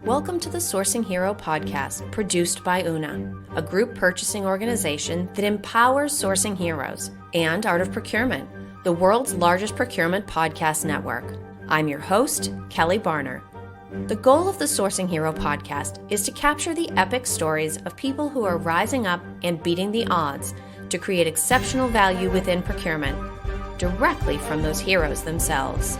Welcome to the Sourcing Hero podcast, produced by Una, a group purchasing organization that empowers sourcing heroes, and Art of Procurement, the world's largest procurement podcast network. I'm your host, Kelly Barner. The goal of the Sourcing Hero podcast is to capture the epic stories of people who are rising up and beating the odds to create exceptional value within procurement, directly from those heroes themselves.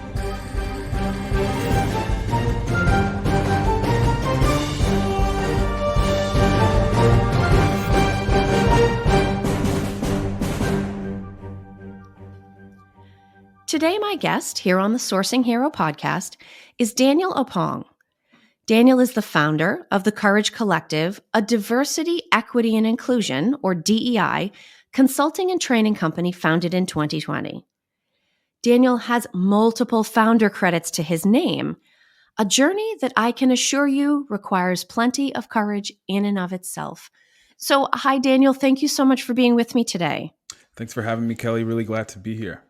Today, my guest here on the Sourcing Hero podcast is Daniel Oppong. Daniel is the founder of the Courage Collective, a diversity, equity, and inclusion, or DEI, consulting and training company founded in 2020. Daniel has multiple founder credits to his name, a journey that I can assure you requires plenty of courage in and of itself. So, hi, Daniel. Thank you so much for being with me today. Thanks for having me, Kelly. Really glad to be here.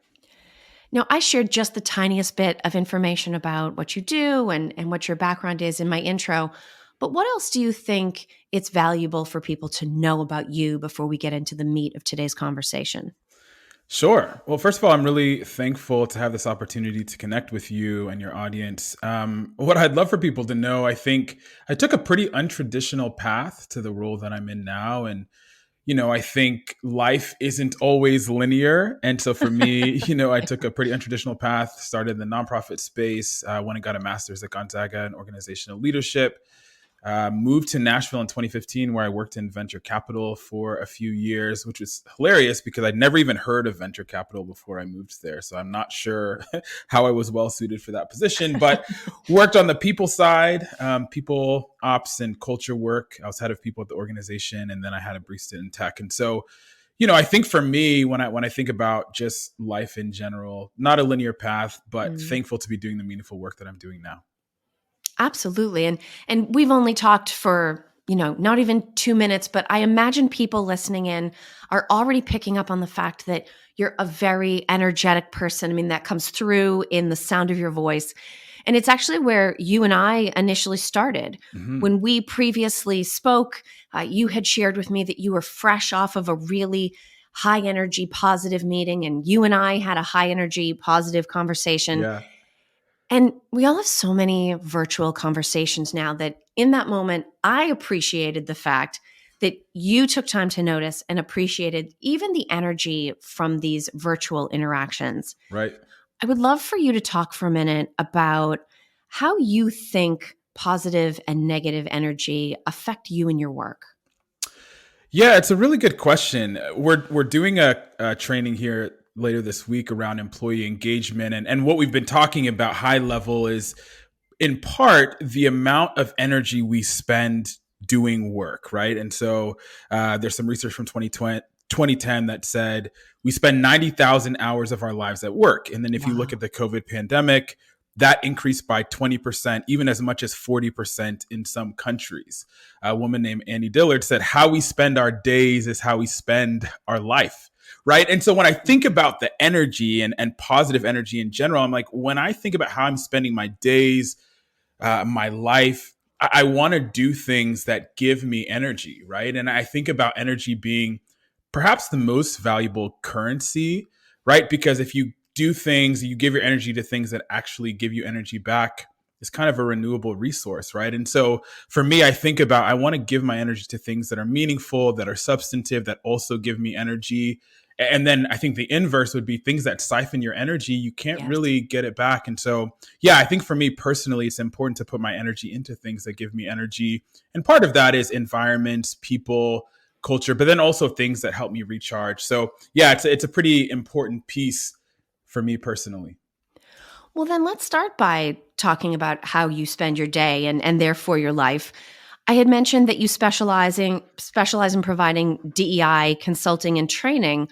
Now, I shared just the tiniest bit of information about what you do and what your background is in my intro, but what else do you think it's valuable for people to know about you before we get into the meat of today's conversation? Sure. Well, first of all, I'm really thankful to have this opportunity to connect with you and your audience. What I'd love for people to know, I think I took a pretty untraditional path to the role that I'm in now. And I think life isn't always linear. And so for me, I took a pretty untraditional path, started in the nonprofit space, went and got a master's at Gonzaga in organizational leadership, moved to Nashville in 2015, where I worked in venture capital for a few years, which was hilarious because I'd never even heard of venture capital before I moved there. So I'm not sure how I was well suited for that position, but worked on the people side, people ops and culture work. I was head of people at the organization, and then I had a brief stint in tech. And so, I think for me, when I think about just life in general, not a linear path, but thankful to be doing the meaningful work that I'm doing now. Absolutely. And we've only talked for, not even 2 minutes, but I imagine people listening in are already picking up on the fact that you're a very energetic person. I mean, that comes through in the sound of your voice. And it's actually where you and I initially started. Mm-hmm. When we previously spoke, you had shared with me that you were fresh off of a really high energy, positive meeting. And you and I had a high energy, positive conversation. Yeah. And we all have so many virtual conversations now that in that moment, I appreciated the fact that you took time to notice and appreciated even the energy from these virtual interactions. Right. I would love for you to talk for a minute about how you think positive and negative energy affect you in your work. Yeah, it's a really good question. We're doing a training here later this week around employee engagement. And what we've been talking about high level is in part the amount of energy we spend doing work, right? And so there's some research from 2010 that said we spend 90,000 hours of our lives at work. And then if you look at the COVID pandemic, that increased by 20%, even as much as 40% in some countries. A woman named Annie Dillard said, how we spend our days is how we spend our life. Right. And so when I think about the energy and positive energy in general, I'm like, when I think about how I'm spending my days, my life, I want to do things that give me energy. Right. And I think about energy being perhaps the most valuable currency. Right. Because if you do things, you give your energy to things that actually give you energy back, it's kind of a renewable resource. Right. And so for me, I think about I want to give my energy to things that are meaningful, that are substantive, that also give me energy. And then I think the inverse would be things that siphon your energy. You can't really get it back. And so, I think for me personally, it's important to put my energy into things that give me energy. And part of that is environments, people, culture, but then also things that help me recharge. So it's a pretty important piece for me personally. Well, then let's start by talking about how you spend your day and therefore your life. I had mentioned that you specialize in providing DEI consulting and training.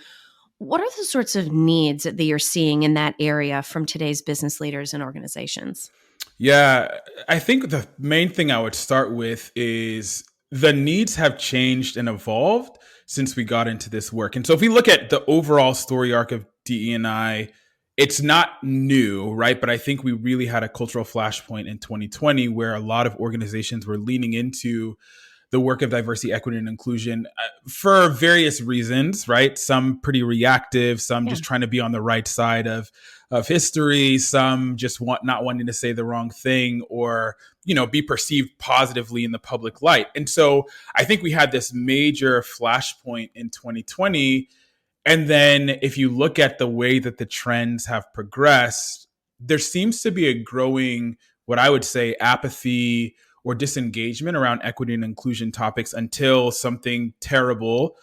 What are the sorts of needs that you're seeing in that area from today's business leaders and organizations? Yeah, I think the main thing I would start with is the needs have changed and evolved since we got into this work. And so if we look at the overall story arc of DE&I, it's not new, right? But I think we really had a cultural flashpoint in 2020 where a lot of organizations were leaning into the work of diversity, equity, and inclusion for various reasons, right? Some pretty reactive, some Yeah. just trying to be on the right side of history, some just not wanting to say the wrong thing or, be perceived positively in the public light. And so I think we had this major flashpoint in 2020. And then if you look at the way that the trends have progressed, there seems to be a growing, what I would say, apathy or disengagement around equity and inclusion topics until something terrible,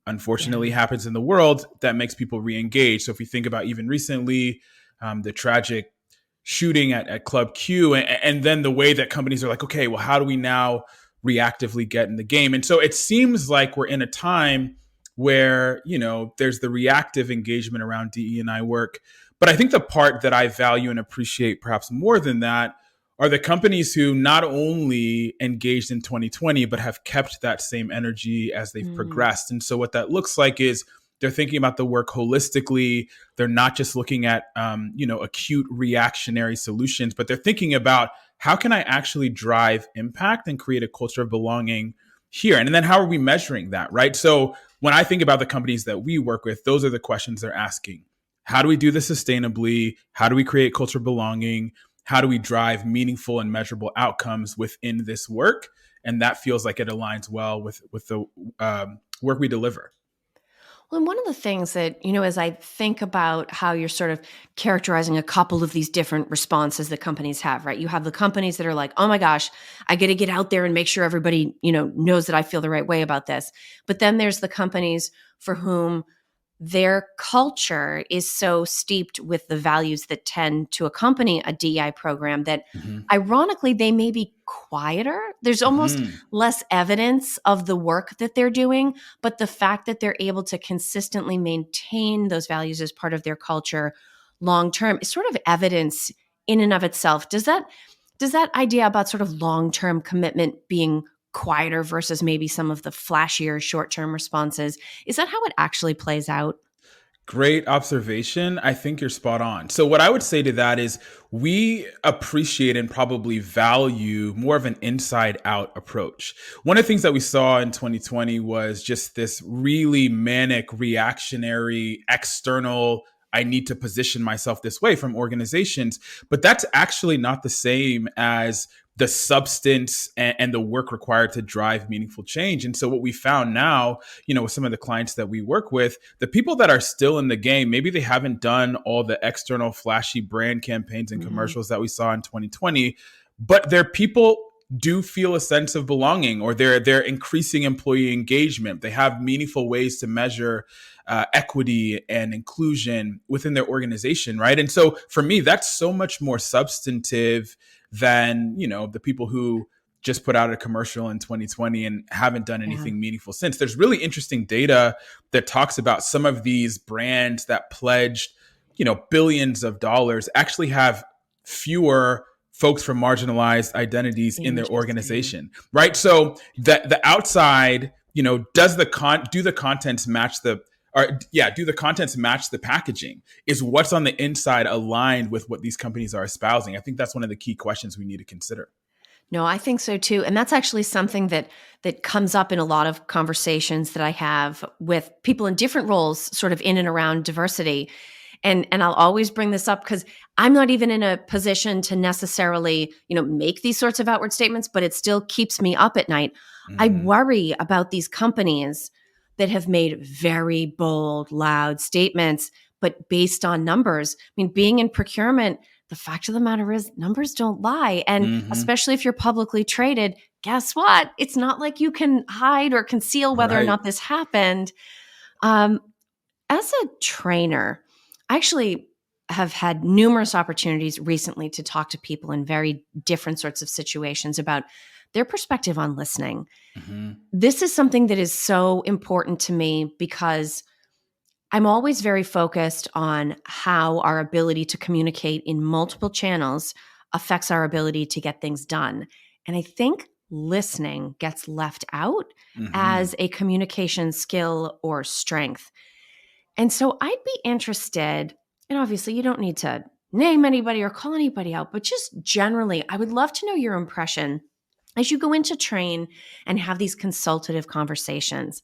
unfortunately, Yeah. happens in the world that makes people re-engage. So if we think about even recently, the tragic shooting at Club Q, and then the way that companies are like, okay, well, how do we now reactively get in the game? And so it seems like we're in a time where, there's the reactive engagement around DE&I work. But I think the part that I value and appreciate perhaps more than that are the companies who not only engaged in 2020, but have kept that same energy as they've progressed. And so what that looks like is they're thinking about the work holistically. They're not just looking at, acute reactionary solutions, but they're thinking about how can I actually drive impact and create a culture of belonging here? And then how are we measuring that, right? So when I think about the companies that we work with, those are the questions they're asking. How do we do this sustainably? How do we create culture of belonging? How do we drive meaningful and measurable outcomes within this work? And that feels like it aligns well with the work we deliver. Well, and one of the things that, as I think about how you're sort of characterizing a couple of these different responses that companies have, right? You have the companies that are like, oh my gosh, I got to get out there and make sure everybody, knows that I feel the right way about this. But then there's the companies for whom their culture is so steeped with the values that tend to accompany a DEI program that Mm-hmm. ironically they may be quieter. There's almost Mm-hmm. less evidence of the work that they're doing, but the fact that they're able to consistently maintain those values as part of their culture long term is sort of evidence in and of itself. Does that idea about sort of long-term commitment being quieter versus maybe some of the flashier short-term responses, is that how it actually plays out? Great observation. I think you're spot on. So, what I would say to that is we appreciate and probably value more of an inside out approach. One of the things that we saw in 2020 was just this really manic, reactionary, external, I need to position myself this way from organizations. But that's actually not the same as the substance and the work required to drive meaningful change. And so, what we found now, with some of the clients that we work with, the people that are still in the game, maybe they haven't done all the external flashy brand campaigns and Mhm. commercials that we saw in 2020, but their people do feel a sense of belonging, or they're increasing employee engagement. They have meaningful ways to measure equity and inclusion within their organization, right? And so for me, that's so much more substantive than the people who just put out a commercial in 2020 and haven't done Yeah. anything meaningful since. There's really interesting data that talks about some of these brands that pledged, billions of dollars actually have fewer folks from marginalized identities in their Interesting. organization, right? So the outside, does do the contents match the or yeah, do the contents match the packaging? Is what's on the inside aligned with what these companies are espousing? I think that's one of the key questions we need to consider. No, I think so too. And that's actually something that comes up in a lot of conversations that I have with people in different roles, sort of in and around diversity. And I'll always bring this up because I'm not even in a position to necessarily, make these sorts of outward statements, but it still keeps me up at night. I Mm-hmm. worry about these companies that have made very bold, loud statements, but based on numbers. I mean, being in procurement, the fact of the matter is numbers don't lie. And Mm-hmm. especially if you're publicly traded, guess what? It's not like you can hide or conceal whether or Right. not this happened. Um, as a trainer, I actually have had numerous opportunities recently to talk to people in very different sorts of situations about their perspective on listening. Mm-hmm. This is something that is so important to me because I'm always very focused on how our ability to communicate in multiple channels affects our ability to get things done. And I think listening gets left out Mm-hmm. as a communication skill or strength. And so I'd be interested, and obviously you don't need to name anybody or call anybody out, but just generally, I would love to know your impression as you go into train and have these consultative conversations.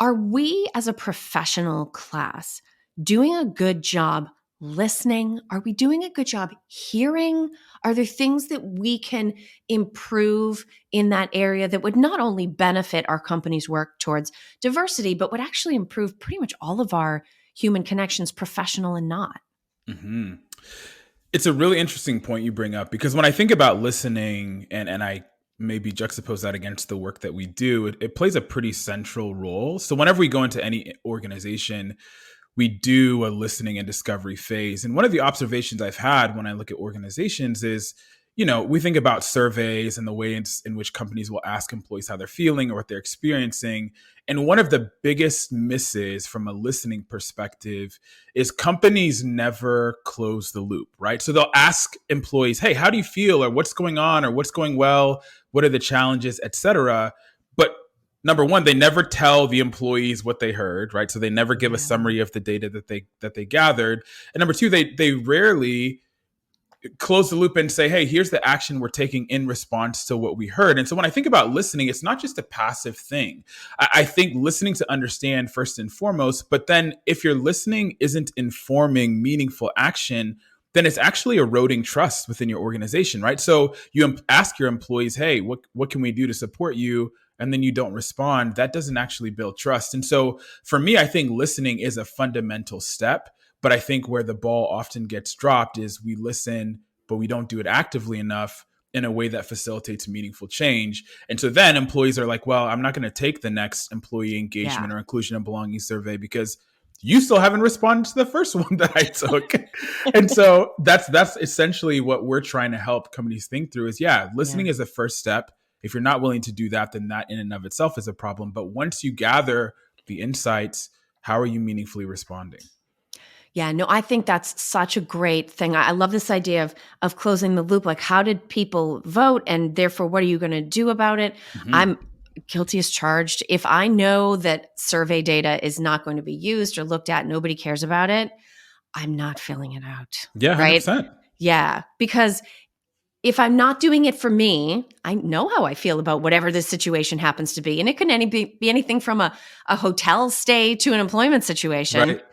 Are we as a professional class doing a good job listening? Are we doing a good job hearing? Are there things that we can improve in that area that would not only benefit our company's work towards diversity, but would actually improve pretty much all of our human connections, professional and not? Hmm. It's a really interesting point you bring up, because when I think about listening and I maybe juxtapose that against the work that we do, it plays a pretty central role. So whenever we go into any organization, we do a listening and discovery phase. And one of the observations I've had when I look at organizations is, we think about surveys and the way in which companies will ask employees how they're feeling or what they're experiencing. And one of the biggest misses from a listening perspective is companies never close the loop, right? So they'll ask employees, hey, how do you feel? Or what's going on? Or what's going well? What are the challenges, et cetera? But number one, they never tell the employees what they heard, right? So they never give a summary of the data that they gathered. And number two, they rarely close the loop and say, hey, here's the action we're taking in response to what we heard. And so when I think about listening, it's not just a passive thing. I think listening to understand first and foremost, but then if your listening isn't informing meaningful action, then it's actually eroding trust within your organization, right? So you ask your employees, hey, what can we do to support you? And then you don't respond. That doesn't actually build trust. And so for me, I think listening is a fundamental step. But I think where the ball often gets dropped is we listen, but we don't do it actively enough in a way that facilitates meaningful change. And so then employees are like, well, I'm not going to take the next employee engagement or inclusion and belonging survey because you still haven't responded to the first one that I took. And so that's essentially what we're trying to help companies think through is, listening is the first step. If you're not willing to do that, then that in and of itself is a problem. But once you gather the insights, how are you meaningfully responding? Yeah, no, I think that's such a great thing. I love this idea of closing the loop. Like, how did people vote? And therefore, what are you going to do about it? Mm-hmm. I'm guilty as charged. If I know that survey data is not going to be used or looked at, nobody cares about it, I'm not filling it out. Yeah, 100%. Right? Yeah, because if I'm not doing it for me, I know how I feel about whatever this situation happens to be. And it can be anything from a hotel stay to an employment situation. Right.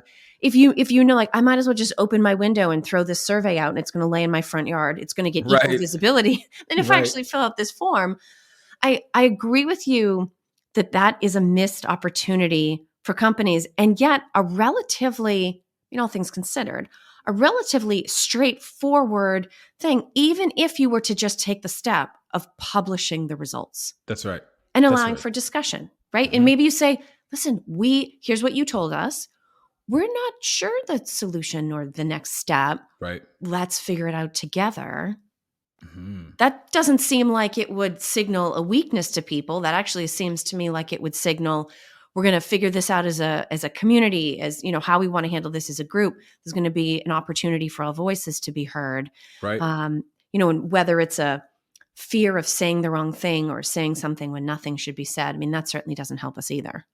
If you know, like, I might as well just open my window and throw this survey out and it's going to lay in my front yard. It's going to get equal visibility than if I actually fill out this form. I agree with you that is a missed opportunity for companies, and yet a relatively, all things considered, a relatively straightforward thing, even if you were to just take the step of publishing the results. That's right. And allowing for discussion, right? Mm-hmm. And maybe you say, listen, here's what you told us. We're not sure the solution or the next step. Right. Let's figure it out together. Mm-hmm. That doesn't seem like it would signal a weakness to people. That actually seems to me like it would signal we're going to figure this out as a community, as how we want to handle this as a group. There's going to be an opportunity for all voices to be heard. Right. And whether it's a fear of saying the wrong thing or saying something when nothing should be said, I mean, that certainly doesn't help us either.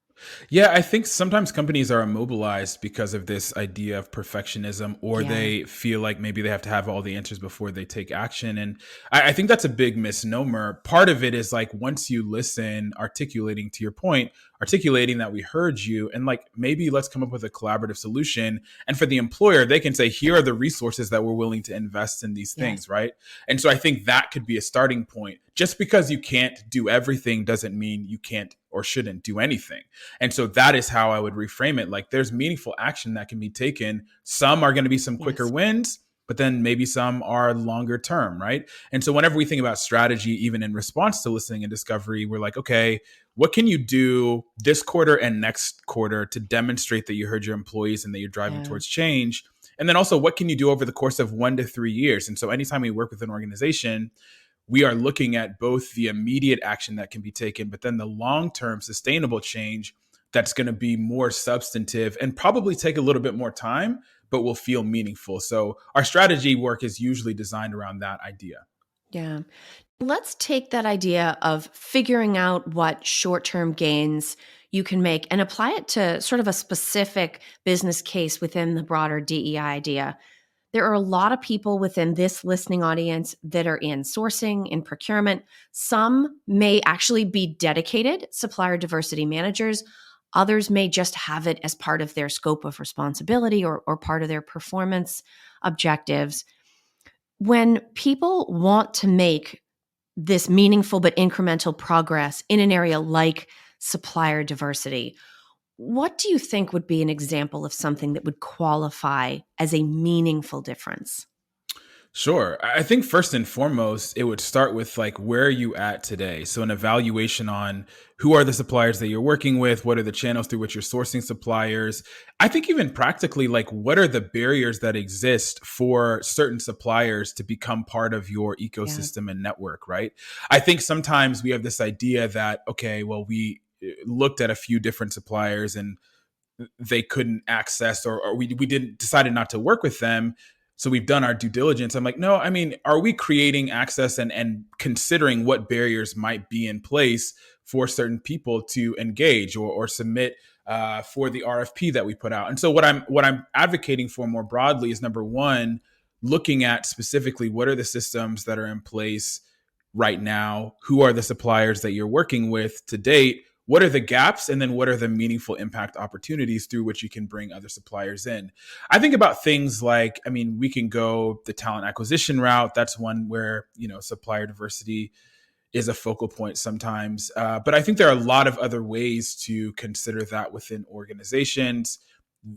Yeah, I think sometimes companies are immobilized because of this idea of perfectionism, or they feel like maybe they have to have all the answers before they take action. And I think that's a big misnomer. Part of it is like, once you listen, articulating to your point, articulating that we heard you, and like, maybe let's come up with a collaborative solution. And for the employer, they can say, here are the resources that we're willing to invest in these things, right? And so I think that could be a starting point. Just because you can't do everything doesn't mean you can't or shouldn't do anything. And so that is how I would reframe it. Like, there's meaningful action that can be taken. Some are going to be some quicker wins, but then maybe some are longer term, right? And so whenever we think about strategy, even in response to listening and discovery, we're like, okay, what can you do this quarter and next quarter to demonstrate that you heard your employees and that you're driving towards change? And then also, what can you do over the course of 1 to 3 years? And so anytime we work with an organization, we are looking at both the immediate action that can be taken, but then the long-term sustainable change that's going to be more substantive and probably take a little bit more time, but will feel meaningful. So our strategy work is usually designed around that idea. Yeah. Let's take that idea of figuring out what short term gains you can make and apply it to sort of a specific business case within the broader DEI idea. There are a lot of people within this listening audience that are in sourcing, in procurement. Some may actually be dedicated supplier diversity managers. Others may just have it as part of their scope of responsibility or part of their performance objectives. When people want to make this meaningful but incremental progress in an area like supplier diversity, what do you think would be an example of something that would qualify as a meaningful difference? Sure. I think first and foremost, it would start with like, where are you at today? So an evaluation on who are the suppliers that you're working with? What are the channels through which you're sourcing suppliers? I think even practically, like, what are the barriers that exist for certain suppliers to become part of your Yeah. ecosystem and network, right? I think sometimes we have this idea that, okay, well, we looked at a few different suppliers and they couldn't access, or we didn't decided not to work with them, so we've done our due diligence. I'm like, no, I mean, are we creating access and considering what barriers might be in place for certain people to engage or submit for the RFP that we put out? And so what I'm advocating for more broadly is, number one, looking at specifically what are the systems that are in place right now, who are the suppliers that you're working with to date, what are the gaps, and then what are the meaningful impact opportunities through which you can bring other suppliers in. I think about things like, I mean, we can go the talent acquisition route. That's one where, supplier diversity is a focal point sometimes. But I think there are a lot of other ways to consider that within organizations,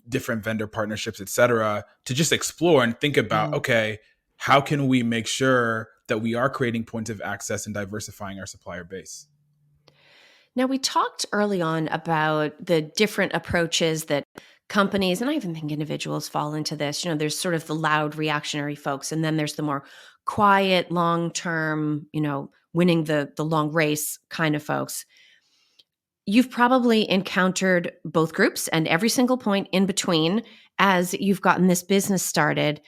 different vendor partnerships, et cetera, to just explore and think about, Mm. okay, how can we make sure that we are creating points of access and diversifying our supplier base? Now, we talked early on about the different approaches that companies, and I even think individuals fall into this. There's sort of the loud reactionary folks, and then there's the more quiet, long term, winning the long race kind of folks. You've probably encountered both groups and every single point in between as you've gotten this business started.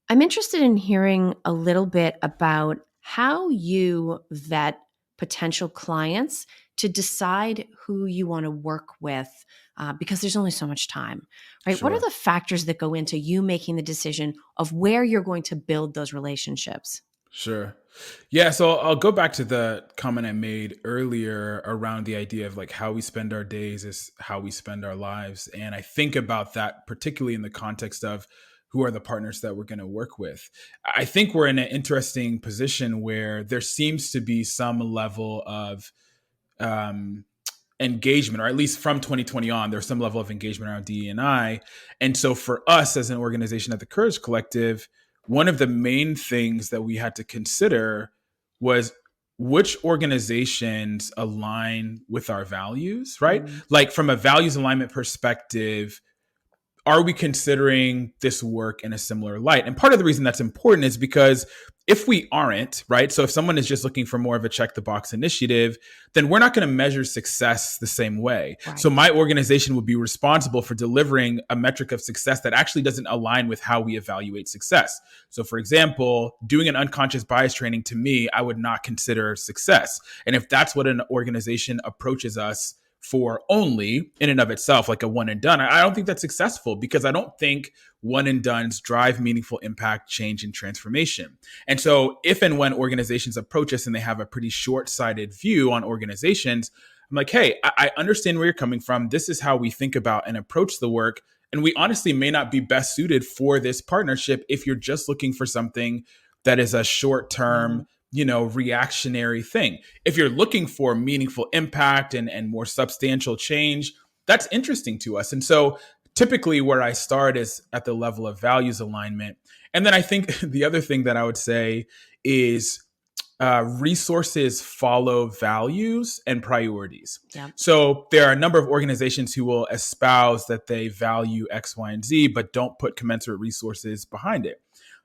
I'm interested in hearing a little bit about how you vet potential clients to decide who you want to work with, because there's only so much time, right? What are Sure. the factors that go into you making the decision of where you're going to build those relationships? Sure. Yeah. So I'll go back to the comment I made earlier around the idea of like how we spend our days is how we spend our lives. And I think about that particularly in the context of who are the partners that we're going to work with. I think we're in an interesting position where there seems to be some level of um, engagement, or at least from 2020 on, there's some level of engagement around DE&I. And so for us as an organization at the Courage Collective, one of the main things that we had to consider was which organizations align with our values, right? Mm. Like from a values alignment perspective, are we considering this work in a similar light? And part of the reason that's important is because if we aren't, right? So if someone is just looking for more of a check the box initiative, then we're not going to measure success the same way. Right. So my organization would be responsible for delivering a metric of success that actually doesn't align with how we evaluate success. So for example, doing an unconscious bias training, to me, I would not consider success. And if that's what an organization approaches us for only in and of itself, like a one and done, I don't think that's successful, because I don't think one and dones drive meaningful impact, change, and transformation. And so if and when organizations approach us and they have a pretty short-sighted view on organizations, I'm like, hey, I understand where you're coming from. This is how we think about and approach the work. And we honestly may not be best suited for this partnership if you're just looking for something that is a Yeah. short-term, reactionary thing. If you're looking for meaningful impact and more substantial change, that's interesting to us. And so typically where I start is at the level of values alignment. And then I think the other thing that I would say is resources follow values and priorities. Yeah. So there are a number of organizations who will espouse that they value X, Y, and Z, but don't put commensurate resources behind it.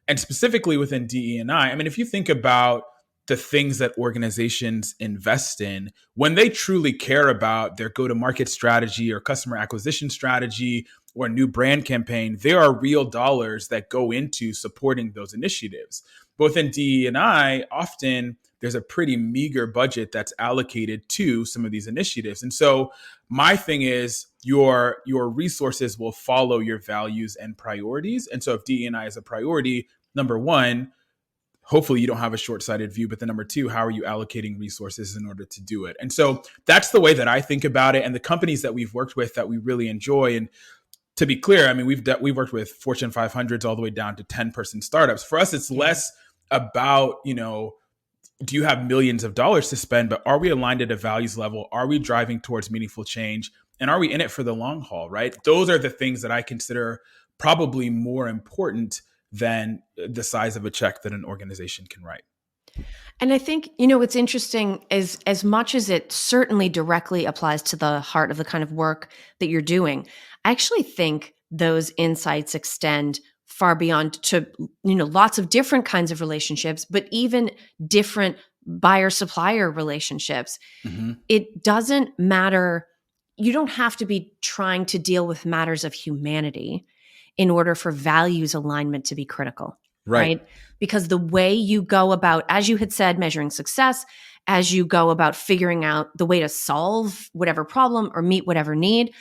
And specifically within DE&I mean, if you think about the things that organizations invest in, when they truly care about their go-to-market strategy or customer acquisition strategy or new brand campaign, there are real dollars that go into supporting those initiatives. Both in DE and I, often there's a pretty meager budget that's allocated to some of these initiatives. And so my thing is your resources will follow your values and priorities. And so if DE and I is a priority, number one, hopefully you don't have a short-sighted view, but then number two, how are you allocating resources in order to do it? And so that's the way that I think about it. And the companies that we've worked with that we really enjoy, and to be clear, I mean, we've worked with Fortune 500s all the way down to 10-person startups. For us, it's less about, do you have millions of dollars to spend, but are we aligned at a values level? Are we driving towards meaningful change? And are we in it for the long haul, right? Those are the things that I consider probably more important than the size of a check that an organization can write. And I think, what's interesting is as much as it certainly directly applies to the heart of the kind of work that you're doing, I actually think those insights extend far beyond to, lots of different kinds of relationships, but even different buyer-supplier relationships. Mm-hmm. It doesn't matter. You don't have to be trying to deal with matters of humanity in order for values alignment to be critical. Right? Because the way you go about, as you had said, measuring success, as you go about figuring out the way to solve whatever problem or meet whatever need,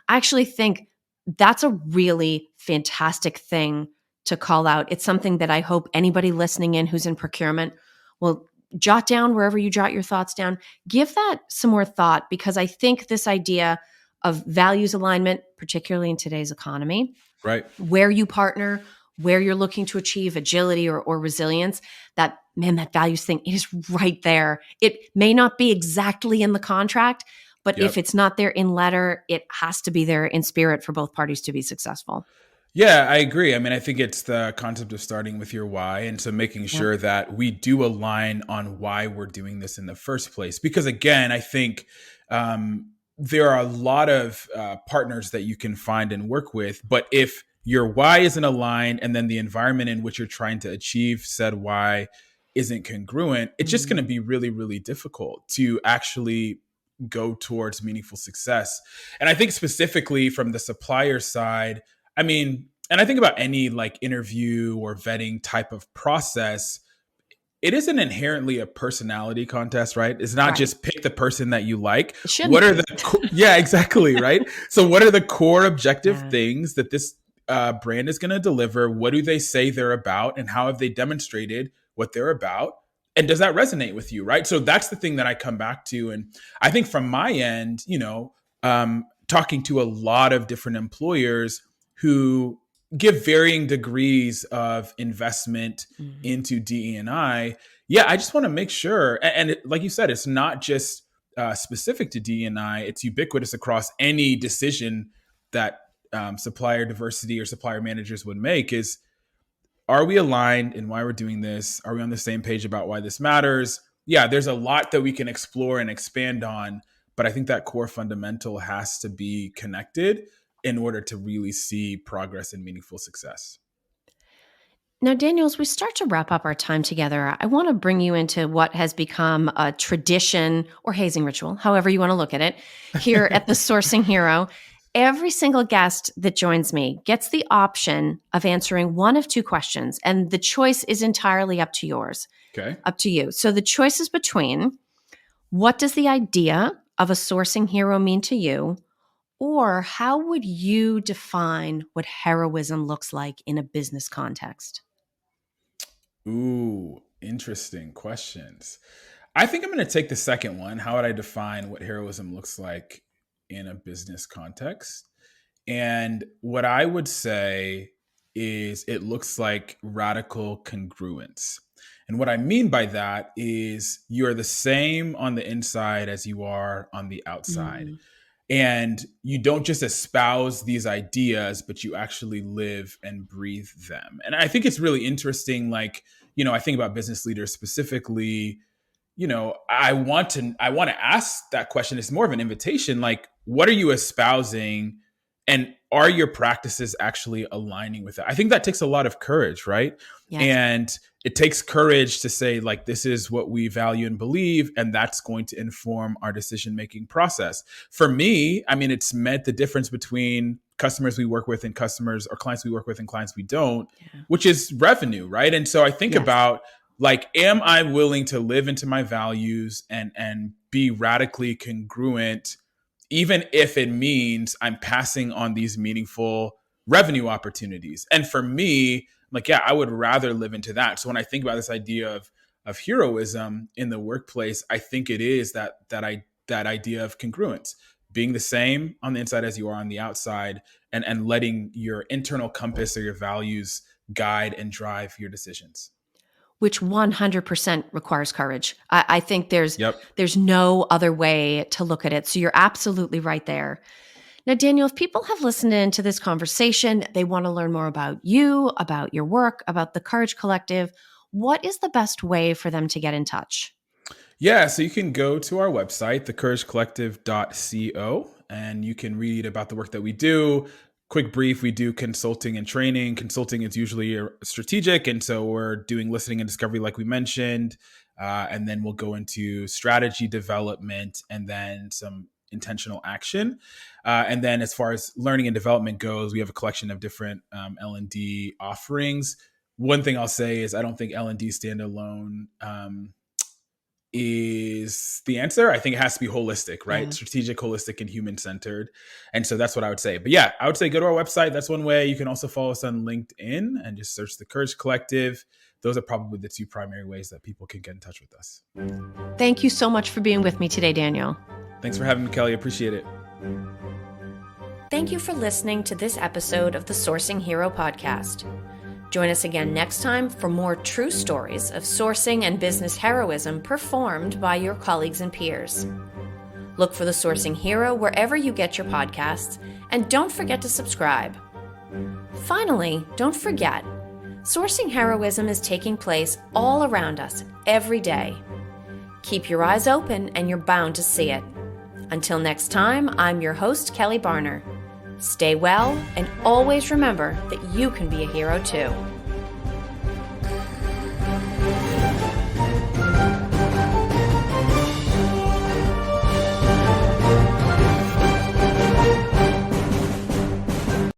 I actually think that's a really fantastic thing to call out. It's something that I hope anybody listening in who's in procurement will jot down wherever you jot your thoughts down. Give that some more thought, because I think this idea of values alignment, particularly in today's economy, right, where you partner, where you're looking to achieve agility or resilience, that values thing is right there. It may not be exactly in the contract, but if it's not there in letter, it has to be there in spirit for both parties to be successful. Yeah, I agree. I mean, I think it's the concept of starting with your why. And so making sure that we do align on why we're doing this in the first place. Because again, I think there are a lot of partners that you can find and work with. But if your why isn't aligned, and then the environment in which you're trying to achieve said why isn't congruent, it's just going to be really, really difficult to actually go towards meaningful success. And I think specifically from the supplier side, I mean, and I think about any like interview or vetting type of process, it isn't inherently a personality contest, right? It's not just pick the person that you like. What are yeah, exactly, right? So what are the core objective things that this brand is going to deliver? What do they say they're about, and how have they demonstrated what they're about? And does that resonate with you, right? So that's the thing that I come back to. And I think from my end, talking to a lot of different employers who give varying degrees of investment into DE&I, I just want to make sure, and like you said, it's not just specific to DE&I, it's ubiquitous across any decision that supplier diversity or supplier managers would make, is, are we aligned in why we're doing this? Are we on the same page about why this matters? Yeah, there's a lot that we can explore and expand on, but I think that core fundamental has to be connected in order to really see progress and meaningful success. Now, Daniel, as we start to wrap up our time together, I want to bring you into what has become a tradition or hazing ritual, however you want to look at it, here at the Sourcing Hero. Every single guest that joins me gets the option of answering one of two questions, and the choice is entirely up to yours. Okay. Up to you. So the choice is between, what does the idea of a sourcing hero mean to you? Or how would you define what heroism looks like in a business context? Ooh, interesting questions. I think I'm going to take the second one. How would I define what heroism looks like in a business context? And what I would say is it looks like radical congruence. And what I mean by that is you're the same on the inside as you are on the outside. And you don't just espouse these ideas, but you actually live and breathe them. And I think it's really interesting. Like, I think about business leaders specifically. I want to ask that question. It's more of an invitation. Like, what are you espousing? And are your practices actually aligning with it? I think that takes a lot of courage, right? Yes. And it takes courage to say, like, this is what we value and believe, and that's going to inform our decision-making process. For me, I mean, it's meant the difference between customers we work with and customers, or clients we work with and clients we don't, which is revenue, right? And so I think about, like, am I willing to live into my values and be radically congruent, even if it means I'm passing on these meaningful revenue opportunities? And for me, like, yeah, I would rather live into that. So when I think about this idea of heroism in the workplace, I think it is that idea of congruence, being the same on the inside as you are on the outside, and letting your internal compass or your values guide and drive your decisions. Which 100% requires courage. I think there's Yep. no other way to look at it. So you're absolutely right there. Now, Daniel, if people have listened in to this conversation, they want to learn more about you, about your work, about the Courage Collective, what is the best way for them to get in touch? Yeah, so you can go to our website, thecouragecollective.co, and you can read about the work that we do. Quick brief, we do consulting and training. Consulting is usually strategic, and so we're doing listening and discovery like we mentioned. And then we'll go into strategy development and then some intentional action. And then as far as learning and development goes, we have a collection of different L&D offerings. One thing I'll say is I don't think L&D standalone is the answer. I think it has to be holistic, right? Strategic, holistic, and human-centered. And so that's what I would say. But yeah, I would say go to our website. That's one way. You can also follow us on LinkedIn and just search the Courage Collective. Those are probably the two primary ways that people can get in touch with us. Thank you so much for being with me today, Daniel. Thanks for having me, Kelly. Appreciate it. Thank you for listening to this episode of the Sourcing Hero podcast. Join us again next time for more true stories of sourcing and business heroism performed by your colleagues and peers. Look for the Sourcing Hero wherever you get your podcasts, and don't forget to subscribe. Finally, don't forget, sourcing heroism is taking place all around us every day. Keep your eyes open and you're bound to see it. Until next time, I'm your host, Kelly Barner. Stay well, and always remember that you can be a hero too.